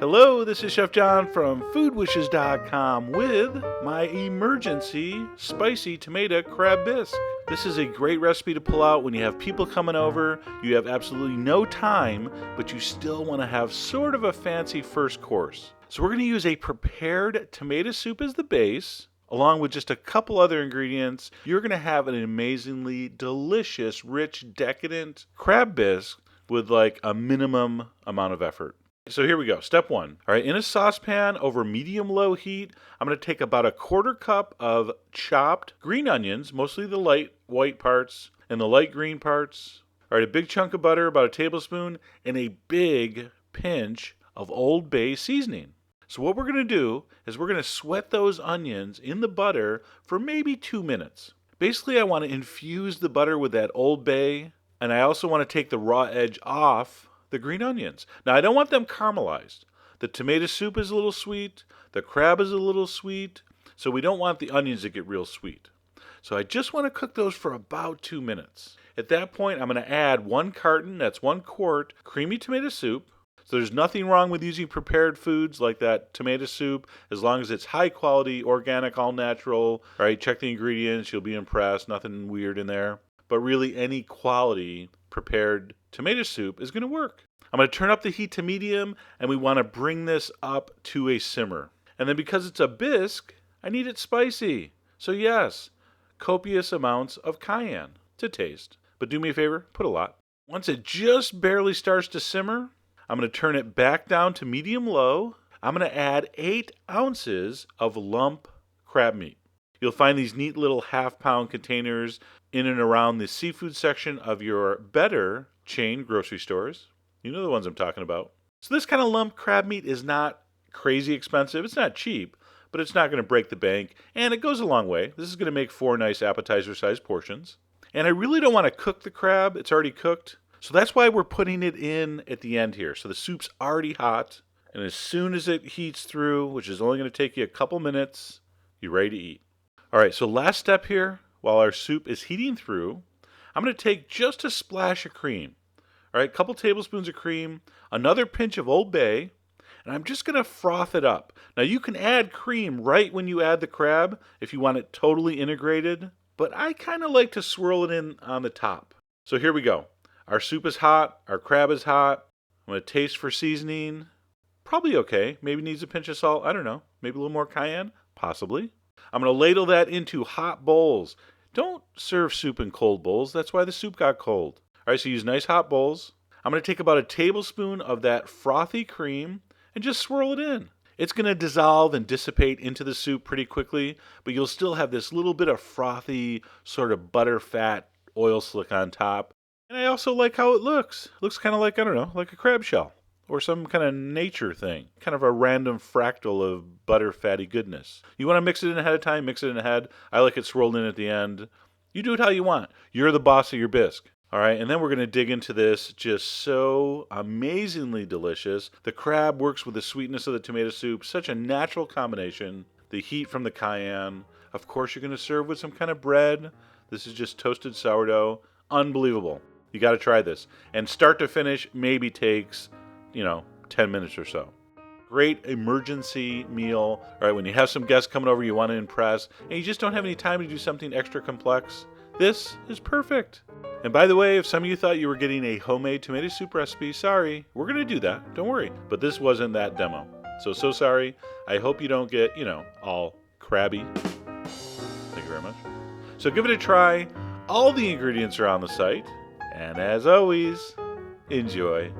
Hello, this is Chef John from foodwishes.com with my emergency spicy tomato crab bisque. This is a great recipe to pull out when you have people coming over, you have absolutely no time, but you still want to have sort of a fancy first course. So we're going to use a prepared tomato soup as the base, along with just a couple other ingredients. You're going to have an amazingly delicious, rich, decadent crab bisque with like a minimum amount of effort. So here we go. Step one. All right, in a saucepan over medium-low heat, I'm going to take about a quarter cup of chopped green onions, mostly the light white parts and the light green parts. All right, a big chunk of butter, about a tablespoon, and a big pinch of Old Bay seasoning. So what we're going to do is we're going to sweat those onions in the butter for maybe 2 minutes. Basically, I want to infuse the butter with that Old Bay, and I also want to take the raw edge off the green onions. Now, I don't want them caramelized. The tomato soup is a little sweet. The crab is a little sweet. So we don't want the onions to get real sweet. So I just want to cook those for about 2 minutes. At that point, I'm going to add 1 carton, that's 1 quart, creamy tomato soup. So there's nothing wrong with using prepared foods like that tomato soup, as long as it's high quality, organic, all natural. All right, check the ingredients. You'll be impressed. Nothing weird in there. But really, any quality prepared tomato soup is going to work. I'm going to turn up the heat to medium, and we want to bring this up to a simmer. And then because it's a bisque, I need it spicy. So yes, copious amounts of cayenne to taste. But do me a favor, put a lot. Once it just barely starts to simmer, I'm going to turn it back down to medium-low. I'm going to add 8 ounces of lump crab meat. You'll find these neat little half-pound containers in and around the seafood section of your better chain grocery stores. You know the ones I'm talking about. So this kind of lump crab meat is not crazy expensive. It's not cheap, but it's not going to break the bank, and it goes a long way. This is going to make 4 nice appetizer-sized portions. And I really don't want to cook the crab. It's already cooked. So that's why we're putting it in at the end here. So the soup's already hot, and as soon as it heats through, which is only going to take you a couple minutes, you're ready to eat. All right, so last step here, while our soup is heating through, I'm going to take just a splash of cream. All right, a couple tablespoons of cream, another pinch of Old Bay, and I'm just going to froth it up. Now, you can add cream right when you add the crab if you want it totally integrated, but I kind of like to swirl it in on the top. So here we go. Our soup is hot, our crab is hot. I'm going to taste for seasoning. Probably okay. Maybe needs a pinch of salt. I don't know. Maybe a little more cayenne. Possibly. I'm going to ladle that into hot bowls. Don't serve soup in cold bowls. That's why the soup got cold. All right, so use nice hot bowls. I'm going to take about a tablespoon of that frothy cream and just swirl it in. It's going to dissolve and dissipate into the soup pretty quickly, but you'll still have this little bit of frothy, sort of butter fat oil slick on top. And I also like how it looks. It looks kind of like, I don't know, like a crab shell or some kind of nature thing. Kind of a random fractal of butter fatty goodness. You want to mix it in ahead of time, mix it in ahead. I like it swirled in at the end. You do it how you want. You're the boss of your bisque. All right, and then we're going to dig into this, just so amazingly delicious. The crab works with the sweetness of the tomato soup, such a natural combination. The heat from the cayenne. Of course, you're going to serve with some kind of bread. This is just toasted sourdough. Unbelievable. You got to try this. And start to finish maybe takes, 10 minutes or so. Great emergency meal. All right, when you have some guests coming over you want to impress, and you just don't have any time to do something extra complex, this is perfect. And by the way, if some of you thought you were getting a homemade tomato soup recipe, sorry, we're going to do that. Don't worry. But this wasn't that demo. So sorry. I hope you don't get, all crabby. Thank you very much. So give it a try. All the ingredients are on the site. And as always, enjoy.